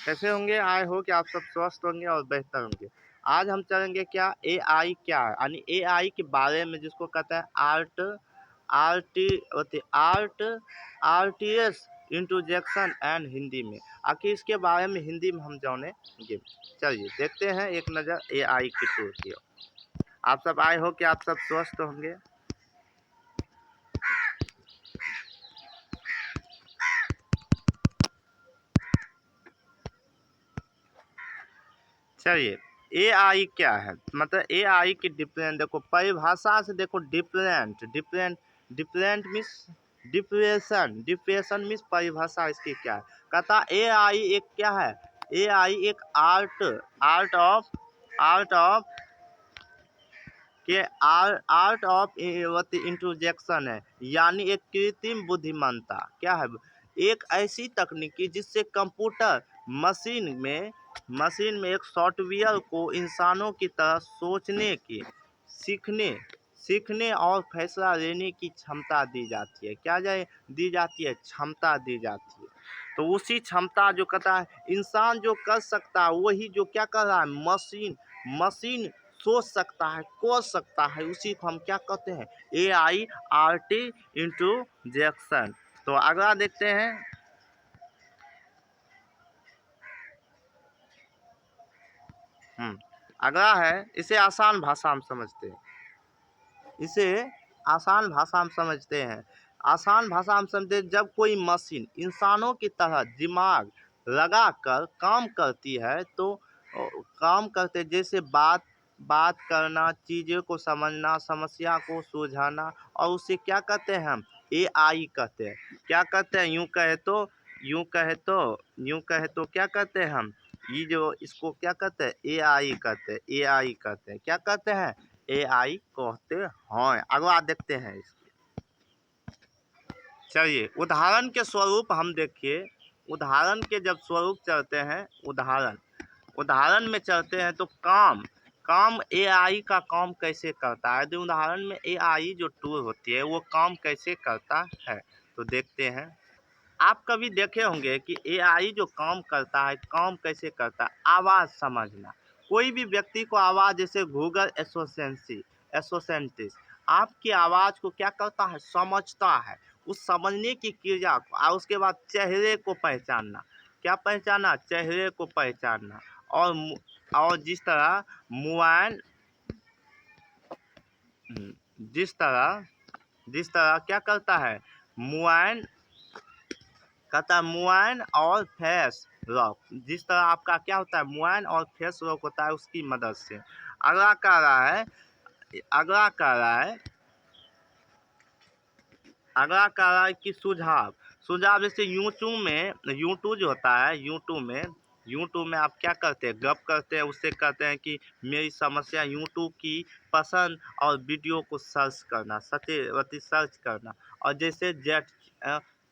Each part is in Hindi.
कैसे होंगे? आई हो कि आप सब स्वस्थ होंगे और बेहतर होंगे। आज हम चलेंगे क्या एआई क्या है, यानी एआई के बारे में, जिसको कहता है आर्ट आरटीएस इंट्रोजेक्शन एंड हिंदी में। आखिर इसके बारे में हिंदी में हम जानेंगे। चलिए देखते हैं एक नज़र एआई की टूर की ओर। आप सब आए हो कि आप सब स्वस्थ होंगे। चलिए एआई क्या है, मतलब एआई की डिफरेंट देखो, परिभाषा से देखो। Different different different means depression means परिभाषा इसकी क्या है। कहता एआई एक क्या है, एआई एक आर्ट ऑफ के आर्ट ऑफ इंट्रोजेक्शन है, यानी एक कृत्रिम बुद्धिमत्ता क्या है, एक ऐसी तकनीकी जिससे कंप्यूटर मशीन में एक सॉफ्टवेयर को इंसानों की तरह सोचने की, सीखने सीखने और फैसला लेने की क्षमता दी जाती है। क्या जाए दी जाती है, क्षमता दी जाती है। तो उसी क्षमता जो कहता है इंसान जो कर सकता है, वही जो क्या कर रहा है, मशीन सोच सकता है, कोच सकता है, उसी को हम क्या कहते हैं, एआई आरटी इंट्रोजेक्शन। तो अगला देखते हैं। अगला है, इसे आसान भाषा में समझते हैं। इसे आसान भाषा में समझते हैं। आसान भाषा में समझते, जब कोई मशीन इंसानों की तरह दिमाग लगाकर काम करती है, तो काम करते जैसे बात करना, चीज़ों को समझना, समस्या को सुलझाना, और उसे क्या कहते हैं हम, एआई कहते हैं। क्या कहते हैं, यूं कहे तो क्या कहते हैं हम, ये जो इसको क्या कहते हैं, एआई कहते हैं। एआई कहते हैं, क्या कहते हैं, एआई कहते हैं। अगला देखते हैं इसके। चलिए उदाहरण के स्वरूप हम देखिए, उदाहरण के जब स्वरूप चलते हैं, उदाहरण में चलते हैं, तो काम एआई का काम कैसे करता है। तो उदाहरण में एआई जो टूल होती है वो काम कैसे करता है, तो देखते हैं। आप कभी देखे होंगे कि एआई जो काम करता है, काम कैसे करता है, आवाज़ समझना। कोई भी व्यक्ति को आवाज़, जैसे गूगल एसोसेंटिस आपकी आवाज़ को क्या करता है, समझता है। उस समझने की क्रिया को, और उसके बाद चेहरे को पहचानना। क्या पहचाना, चेहरे को पहचानना। और मोबाइल जिस तरह क्या करता है, मोबाइल कहता है, मोबाइल और फेस लॉक, जिस तरह आपका क्या होता है, मोबाइल और फेस लॉक होता है, उसकी मदद से। अगला कह रहा है कि सुझाव जैसे यूट्यूब जो होता है, यूट्यूब में आप क्या करते हैं, गप करते हैं, उससे कहते हैं कि मेरी समस्या, यूट्यूब की पसंद और वीडियो को सर्च करना। और जैसे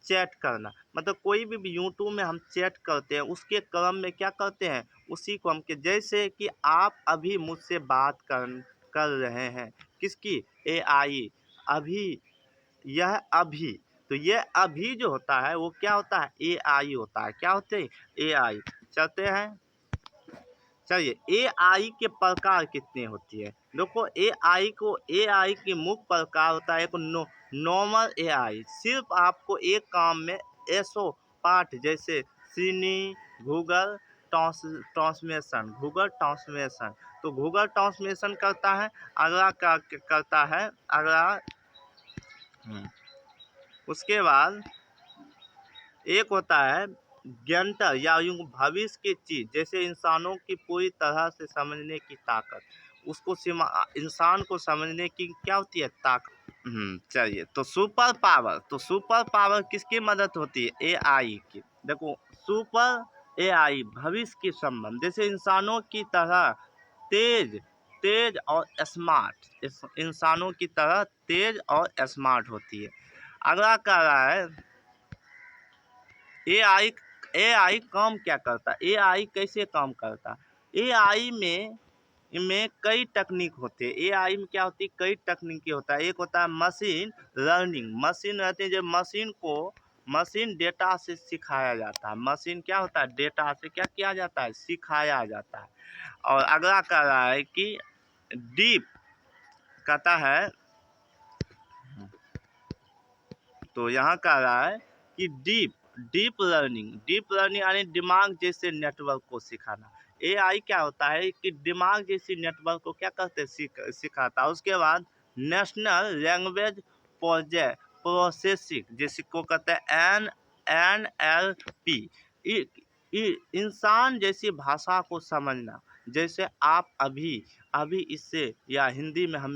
चैट करना, मतलब कोई भी यूट्यूब में हम चैट करते हैं, उसके क्रम में क्या करते हैं, उसी को हम के, जैसे कि आप अभी मुझसे बात कर रहे हैं, किसकी, एआई। अभी तो ये अभी जो होता है वो क्या होता है, एआई होता है। क्या होते हैं, एआई। चलते हैं। चलिए एआई के प्रकार कितने होती है, देखो एआई के मुख्य प्रकार होता है, एक नॉर्मल एआई, सिर्फ आपको एक काम में एसो पाठ, जैसे सीनी, गूगल ट्रांसलेशन, तो गूगल ट्रांसलेशन करता है। अगला करता है, उसके बाद एक होता है ज्ञानतर, या यूं भविष्य की चीज, जैसे इंसानों की पूरी तरह से समझने की ताकत, इंसान को समझने की क्या होती है, ताकत। चलिए तो सुपर पावर किसकी मदद होती है, एआई की। देखो सुपर एआई भविष्य की संबंध, जैसे इंसानों की तरह तेज तेज और स्मार्ट, इंसानों की तरह तेज और स्मार्ट होती है। अगला कह रहा है एआई काम क्या करता है, एआई कैसे काम करता है। एआई में कई तकनीक होते हैं। एआई में क्या होती है, कई तकनीकी होता है। एक होता है मशीन लर्निंग, मशीन रहती है, जब मशीन को मशीन डेटा से सिखाया जाता है। मशीन क्या होता है, डेटा से क्या किया जाता है, सिखाया जाता है। और अगला कह रहा है कि डीप, कहता है, तो यहाँ कह रहा है कि डीप लर्निंग यानी दिमाग जैसे नेटवर्क को सिखाना। एआई क्या होता है कि दिमाग जैसी नेटवर्क को क्या कहते हैं, सिखाता है। उसके बाद नेशनल लैंग्वेज प्रोसेसिंग जैसे को कहते हैं NLP, इंसान जैसी भाषा को समझना। जैसे आप अभी अभी इससे या हिंदी में हम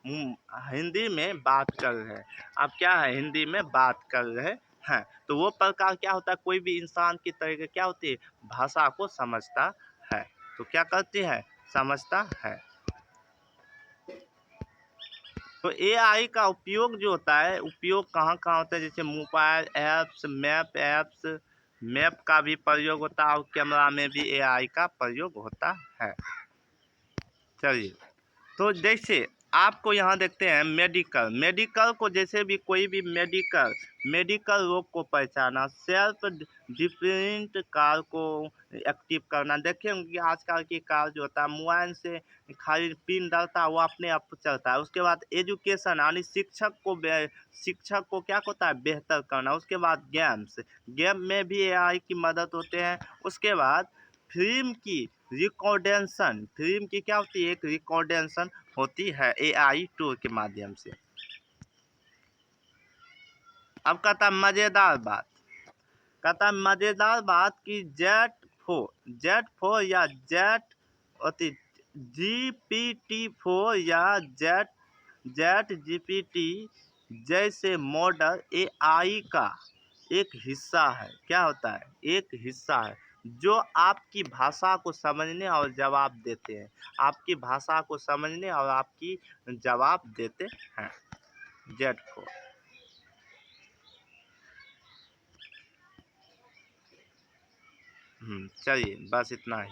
हिंदी में बात कर रहे हैं, आप क्या है हिंदी में बात कर रहे हैं, तो वो प्रकार क्या होता है, कोई भी इंसान की तरह क्या होती है, भाषा को समझता है। तो क्या करती है, समझता है। तो एआई का उपयोग जो होता है, उपयोग कहाँ कहाँ होता है, जैसे मोबाइल ऐप्स, मैप का भी प्रयोग होता है और कैमरा में भी एआई का प्रयोग होता है। चलिए, तो जैसे आपको यहाँ देखते हैं मेडिकल को, जैसे भी कोई भी मेडिकल रोग को पहचाना, सेल्फ डिफरेंट कार को एक्टिव करना। देखेंगे कि आजकल की कार जो होता है मोबाइल से खाली पिन डालता है, वो अपने आप चलता है। उसके बाद एजुकेशन यानी शिक्षक को क्या होता है, बेहतर करना। उसके बाद गेम में भी एआई की मदद होते हैं। उसके बाद फिल्म की क्या होती है, एक रिकॉर्डेंशन होती है एआई टूल के माध्यम से। अब कहता है मजेदार बात कि जेट 4 या GPT 4 या जेट जीपीटी जैसे मॉडल एआई का एक हिस्सा है। क्या होता है, एक हिस्सा है जो आपकी भाषा को समझने और जवाब देते हैं, आपकी भाषा को समझने और आपकी जवाब देते हैं। जेट 4। चलिए, बस इतना ही।